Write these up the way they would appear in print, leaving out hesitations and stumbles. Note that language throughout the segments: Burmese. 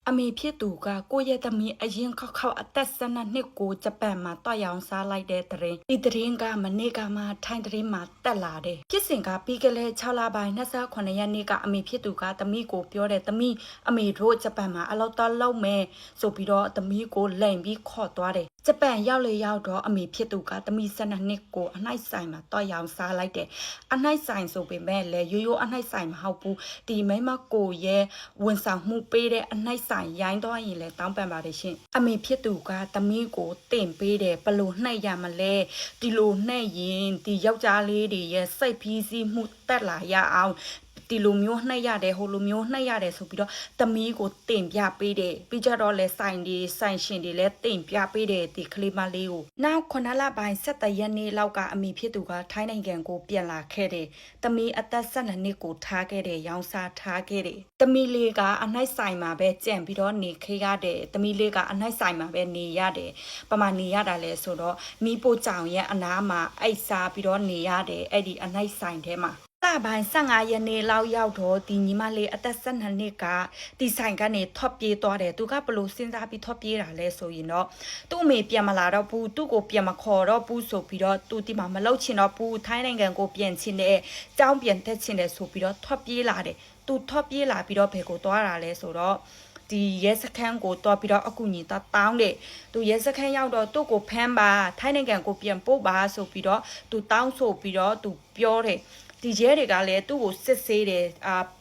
အမေဖြစ်သူကကိုရဲ့သမီးအရင်ခောက်အသက်12နှစ်ကိုဂျပန်မှာတွားရောင်စားလိုက်တဲ့တရင်ဒီတရင်ကမနေ့ကမှထိုင်းတရင်မှာတက်လာတယ်ဖြစ်စဉ်ကပြီးကလေး6လပိုင်း28ရက်နေ့ကအမေဖြစ်သူကသမီးကိုပြောတဲ့သမီးအမေတို့ဂျပန်မှာအလောက်တော့လောက်မယ်ဆိုပြီးတော့သမီးကိုလိန်ပြီးခေါ်သွားတယ်ဂျပန်ရောက်လေရောက်တော့အမေဖြစ်သူကသမီး12နှစ်ကိုအနှိုက်ဆိုင်မှာတွားရောင်စားလိုက်တယ်အနှိုက်ဆိုင်ဆိုပေမဲ့လည်းရိုးရိုးအနှိုက်ဆိုင်မဟုတ်ဘူးဒီမိမကိုရဲ့ဝန်ဆောင်မှုပေးတဲ့အနှိုက်ဆိုင်ရိုင်းတော့ရင်လည်းတောင်းပန်ပါတယ်ရှင်အမေဖြစ်သူကသမီးကိုတင်ပေးတယ်ဘလို့နှိပ်ရမလဲဒီလိုနှိပ်ရင်ဒီယောက်ျားလေးတွေရဲ့စိတ်ဖီးစီးမှုတက်လာရအောင်ဒီလိုမျိုးနှိပ်ရတယ်ဟိုလိုမျိုးနှိပ်ရတယ်ဆိုပြီးတော့သမီးကိုတင်ပြပေးတယ်ပြီးကြတော့လဲဆိုင်ရှင်တွေလဲတင်ပြပေးတယ်ဒီကလေးမလေးကိုနောက်9လပိုင်း17ရက်နေ့လောက်ကအမေဖြစ်သူကထိုင်းနိုင်ငံကိုပြန်လာခဲ့တယ်သမီးအသက်12နှစ်ကိုထားခဲ့တယ်ရောင်းစားထားခဲ့တယ်သမီးလေးကအနှိုက်ဆိုင်မှာပဲကြံပြီးတော့နေခေးရတယ်သမီးလေးကအနှိုက်ဆိုင်မှာပဲနေရတယ်ပမာနေရတာလဲဆိုတော့မိဖို့ကြောင်ရဲ့အနားမှာအိတ်စားပြီးတော့နေရတယ်အဲ့ဒီအနှိုက်ဆိုင်ထဲမှာလပိုင်း15ရက်နေ့လောက်ရောက်တော့ဒီညီမလေးအသက်12နှစ်ကဒီဆိုင်ကနေထွက်ပြေးသွားတယ်သူကဘလို့စဉ်းစားပြီးထွက်ပြေးတာလဲဆိုရင်တော့သူ့အမေပြန်မလာတော့ဘူးသူ့ကိုပြန်မခေါ်တော့ဘူးဆိုပြီးတော့သူဒီမှာမလုပ်ချင်တော့ဘူးထိုင်းနိုင်ငံကိုပြန်ချင်တယ်ကြောင်းပြန်တက်ချင်တယ်ဆိုပြီးတော့ထွက်ပြေးလာတယ်သူထွက်ပြေးလာပြီးတော့ဘယ်ကိုသွားတာလဲဆိုတော့ဒီရဲစခန်းကိုတော့ပြီးတော့အကူညီတောင်းတယ်သူရဲစခန်းရောက်တော့သူ့ကိုဖမ်းပါထိုင်းနိုင်ငံကိုပြန်ပို့ပါဆိုပြီးတော့သူတောင်းဆိုပြီးတော့သူပြောတယ်ဒီရဲတွေကလည်းသူ့ကိုစစ်ဆေးတယ်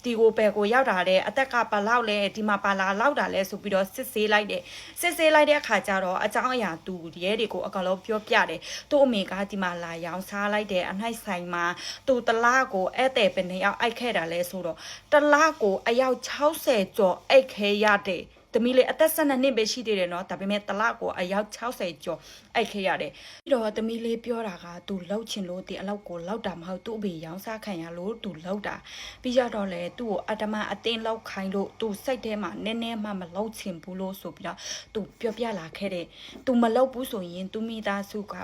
ဒီကိုဘယ်ကိုရောက်တာလဲအသက်ကပါလောက်လဲဒီမှာပါလာလောက်တာလဲဆိုပြီးတော့စစ်ဆေးလိုက်တယ်စစ်ဆေးလိုက်တဲ့အခါကျတော့အကြောင်းအရာသူရဲတွေကိုအကောင်လုံးပြောပြတယ်သူ့အမေကဒီမှာလာရောင်းစားလိုက်တယ်အနှိုက်ဆိုင်မှာသူတလားကိုဧည့်သည်ပဲနှစ်ယောက်အိုက်ခဲ့တာလဲဆိုတော့တလားကိုအယောက်60ကျော်အိတ်ခဲရတယ်သမီးလေးအသက်12နှစ်ပဲရှိသေးတယ်နော်ဒါပေမဲ့တလကိုအယောက်60ကျော်အိုက်ခဲ့ရတယ်ပြီးတော့သမီးလေးပြောတာကသူလောက်ချင်လို့ဒီအလောက်ကိုလောက်တာမဟုတ်သူ့အဖေရောင်းစားခံရလို့သူလောက်တာပြီးကြတော့လေသူ့ကိုအတမအတင်းလောက်ခိုင်းလို့သူစိတ်ထဲမှာနည်းနည်းမှမလောက်ချင်ဘူးလို့ဆိုပြီးတော့သူပြောပြလာခဲ့တယ်သူမလောက်ဘူးဆိုရင်သူမိသားစုက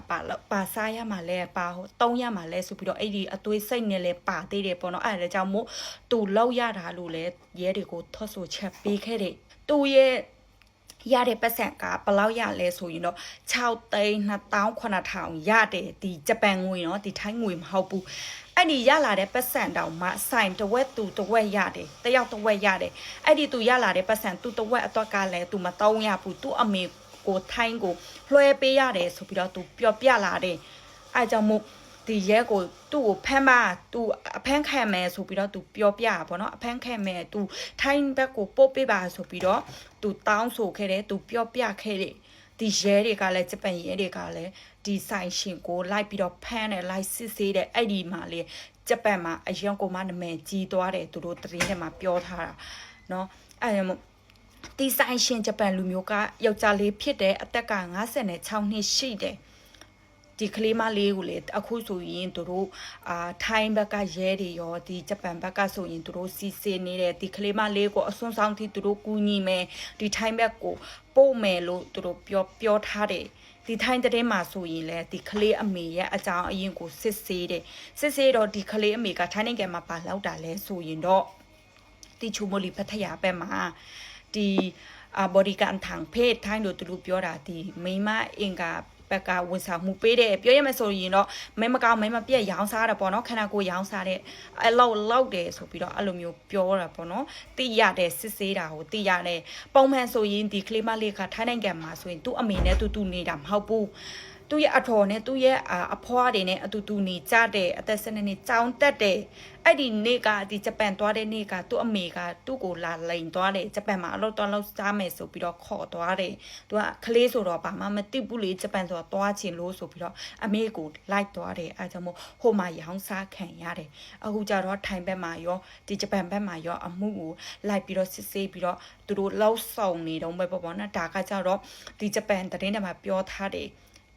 ပါစားရမှာလဲပါတုံးရမှာလဲဆိုပြီးတော့အဲ့ဒီအသွေးစိတ်နဲ့လဲပါသေးတယ်ပေါ့နော်အဲ့ဒါကြောင့်မို့သူလောက်ရတာလို့လဲရဲတွေကိုထော့ဆိုချက်ပေးခဲ့တယ်သူရဲ့ရတဲ့ပတ်စံကဘယ်လောက်ရလဲဆိုရင်တော့6,200,900ရတယ်ဒီဂျပန်ငွေเนาะဒီထိုင်းငွေမဟုတ်ဘူးအဲ့ဒီရလာတဲ့ပတ်စံတောင်မှဆိုင်တဝက်သူတဝက်ရတယ်တယောက်တဝက်ရတယ်အဲ့ဒီသူရလာတဲ့ပတ်စံသူတဝက်အတွက်ကလည်းသူမတောင်းရဘူးသူအမေကိုထိုင်းကိုလွှဲပေးရတယ်ဆိုပြီးတော့သူပြောပြလာတယ်အဲ့ကြောင့်မို့ဒီရဲကိုသူ့ကိုဖမ်းပါသူအဖမ်းခံမယ်ဆိုပြီးတော့သူပြောပြတာပေါ့နော်အဖမ်းခံမယ်သူထိုင်းဘက်ကိုပို့ပေးပါဆိုပြီးတော့သူတောင်းဆိုခဲ့တယ်သူပြောပြခဲ့တယ်ဒီရဲတွေကလည်းဂျပန်ရဲတွေကလည်းဒီဆိုင်ရှင်ကိုလိုက်ပြီးတော့ဖမ်းတယ်လိုက်စစ်ဆေးတယ်အဲ့ဒီမှာလေဂျပန်မှာအရင်ကမှနာမည်ကြီးသွားတယ်သူတို့သတင်းထဲမှာပြောထားတာเนาะအဲ့ဒါဒီဆိုင်ရှင်ဂျပန်လူမျိုးကယောက်ျားလေးဖြစ်တဲ့အသက်က56နှစ်ရှိတယ်ဒီကလေးမလေးကိုလေအခုဆိုရင်တို့ထိုင်းဘက်ကရဲတွေရောဒီဂျပန်ဘက်ကဆိုရင်တို့စီစီနေတဲ့ဒီကလေးမလေးကိုအစွန်းဆောင်ထိတို့ကူညီမယ်ဒီထိုင်းဘက်ကိုပို့မယ်လို့တို့ပြောထားတယ်ဒီထိုင်းတဲ့မှာဆိုရင်လေဒီကလေးအမေရဲ့အကြောင်းအရင်ကိုစစ်ဆေးတယ်စစ်ဆေးတော့ဒီကလေးအမေကထိုင်းနိုင်ငံမှာပါလောက်တာလဲဆိုရင်တော့ဒီချူမိုလီဖတ်ရဘက်မှာဒီဘริการทางเพศထိုင်းတို့တို့ပြောတာဒီမိမအင်္ဂါဘက်ကဝန်ဆောင်မှုပေးတယ်ပြောရမယ်ဆိုရင်တော့မဲမကောင်းမဲမပြက်ရောင်းစားတာပေါ့နော်ခန္ဓာကိုယ်ရောင်းစားတဲ့အလောက်တယ်ဆိုပြီးတော့အဲ့လိုမျိုးပြောတာပေါ့နော်တိရတဲ့စစ်ဆေးတာကိုတိရတဲ့ပုံမှန်ဆိုရင်ဒီကလေးမလေးကထိုင်းနိုင်ငံမှာဆိုရင်သူ့အမေနဲ့တူနေတာမဟုတ်ဘူးသူ့ရဲ့အထော်နဲ့သူ့ရဲ့အဖွားတွေနဲ့အတူနေကြတဲ့အသက်12နှစ်ကြောင်းတက်တယ်အဲ့ဒီနေ့ကဒီဂျပန်သွားတဲ့နေ့ကသူ့အမေကသူ့ကိုလာလိန်သွားတယ်ဂျပန်မှာအလုပ်တော့လုပ်စားမယ်ဆိုပြီးတော့ခေါ်သွားတယ်သူကကလေးဆိုတော့ဘာမှမသိဘူးလေဂျပန်ဆိုတော့သွားချင်လို့ဆိုပြီးတော့အမေကိုလိုက်သွားတယ်အဲကြောင့်မို့ဟိုမှာရောင်းစားခံရတယ်အခုကျတော့ထိုင်းဘက်မှာရောဒီဂျပန်ဘက်မှာရောအမှုကိုလိုက်ပြီးတော့စစ်ဆေးပြီးတော့သူတို့လောက်ဆောင်နေတော့ပဲပေါ့နော်ဒါကကျတော့ဒီဂျပန်တရင်ထဲမှာပြောထားတယ်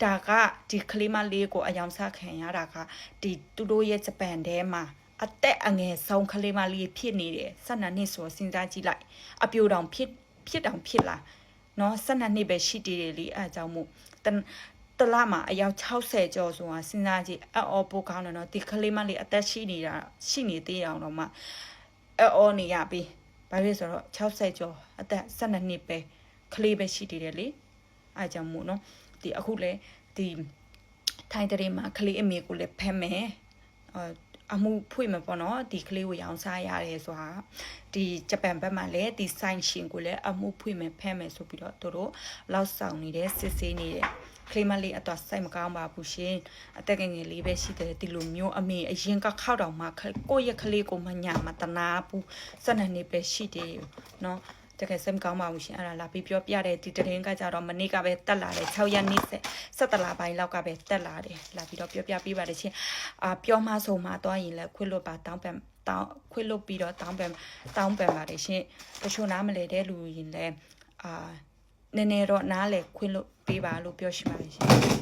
ဒါကဒီကလေးမလေးကိုအယောင်စားခံရတာကဒီသူတို့ရဲ့ဂျပန်ထဲမှာအသက်အငယ်ဆုံးကလေးမလေးဖြစ်နေတယ်12နှစ်ဆိုစဉ်းစားကြည့်လိုက်အပြိုတောင်ဖြစ်တောင်ဖြစ်လာเนาะ12နှစ်ပဲရှိသေးတယ်လေအဲအကြောင်းမို့တလမှာအယောက်60ကျော်ဆိုတာစဉ်းစားကြည့်အော်ပိုကောင်းတယ်เนาะဒီကလေးမလေးအသက်ရှိနေသေးအောင်တော့မှအော်နေရပြီဘာ ဘာလို့ဆိုတော့60ကျော်အသက်12နှစ်ပဲကလေးပဲရှိသေးတယ်လေအားကြောင့်မို့နော်ဒီအခုလေဒီထိုင်းတရေမှာကလေးအမေကိုလည်းဖမ်းမယ်အမှုဖွင့်မှာပေါ့နော်ဒီကလေးကိုရောင်းစားရတယ်ဆိုတာဒီဂျပန်ဘက်မှာလည်းဒီဆိုင်ရှင်ကိုလည်းအမှုဖွင့်မယ်ဖမ်းမယ်ဆိုပြီးတော့တို့လောက်ဆောင်နေတယ်စစ်ဆေးနေတယ်ကလေးမလေးအတော့စိုက်မကောင်းပါဘူးရှင်အသက်ငယ်ငယ်လေးပဲရှိတယ်ဒီလိုမျိုးအမေအရင်ကခောက်တောင်မှကိုယ့်ရဲ့ကလေးကိုမညာမတနာဘူး12နှစ်ပဲရှိတယ်နော်တကယ်စမ်းကောင်းပါဘူးရှင်အဲ့ဒါလာပြီးပြောပြတဲ့ဒီတရင်ကကြတော့မနေ့ကပဲတက်လာတယ်6ရက်နေ့17လပိုင်းလောက်ကပဲတက်လာတယ်လာပြီးတော့ပြောပြပေးပါတယ်ရှင်ပြောမှဆိုမှတော့ရင်လည်းခွင့်လွတ်ပါတောင်းပန်ခွင့်လွတ်ပြီးတော့တောင်းပန်ပါတယ်ရှင်တချို့နားမလဲတဲ့လူရင်လည်းနည်းနည်းတော့နားလေခွင့်လွတ်ပေးပါလို့ပြောရှိပါတယ်ရှင်